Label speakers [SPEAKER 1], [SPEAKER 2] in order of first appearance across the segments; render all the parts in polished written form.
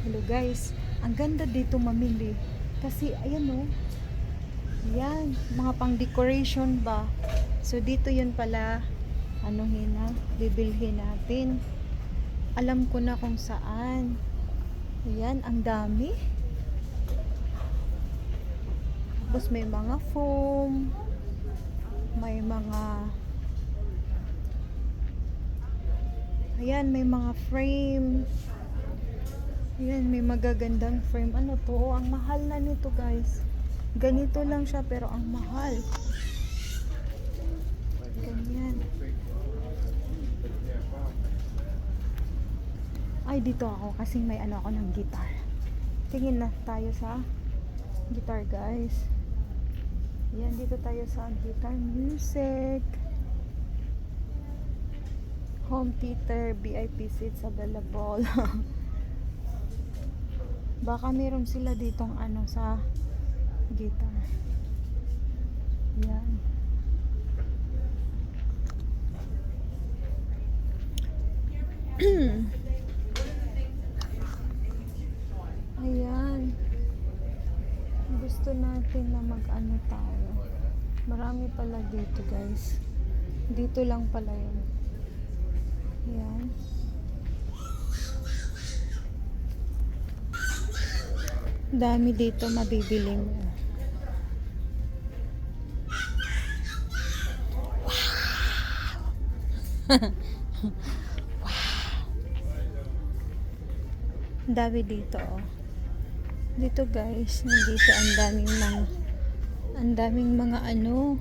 [SPEAKER 1] Hello guys, ang ganda dito mamili. Kasi ayan oh, yan, mga pang decoration ba. So dito yun pala, anuhin na, bibilhin natin. Alam ko na kung saan. Ayan, ang dami. Tapos may mga foam, may mga, ayan, may mga frame. Ayan, may magagandang frame. Ano to? Oh, ang mahal na nito guys. Ganito lang siya pero ang mahal. Ganyan. Ay, dito ako kasi may ano ako ng guitar. Tingin na tayo sa guitar guys. Ayan, dito tayo sa guitar music. Home theater, VIP seats available. Baka meron sila ditong ano sa guitar. Yan. Ayan. Gusto natin na mag-ano tayo. Marami pala dito guys. Dito lang pala yun. Ayan. Dami dito mabibili mo. Wow. Dami dito oh. Dito guys, nandito ang daming mga ano.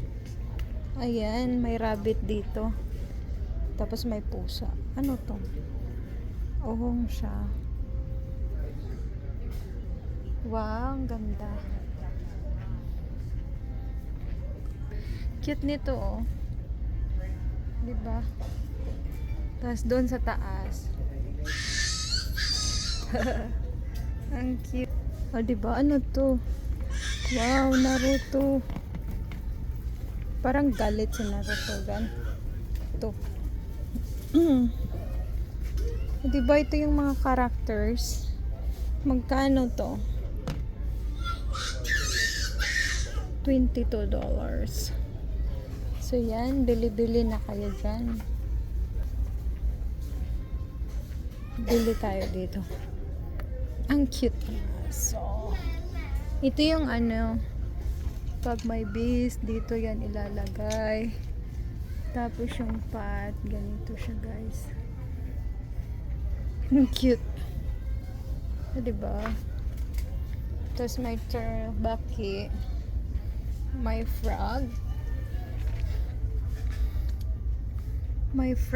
[SPEAKER 1] Ayan, may rabbit dito. Tapos may pusa. Ano to? Ohong siya. Wow, ang ganda. Cute nito oh. 'Di ba? Tapos doon sa taas. Ang cute. Oh, 'di ba? Ano to? Wow, Naruto. Parang galit si Naruto gan. Ito. 'Di ba ito yung mga characters? Magkano to? $22. So yan, bili-bili na kayo dyan. Bili tayo dito. Ang cute. So, ito yung ano, pag may bees, dito yan ilalagay. Tapos yung pot, ganito siya guys. Ang cute. Diba? Tapos may bucket. My frog. My frog.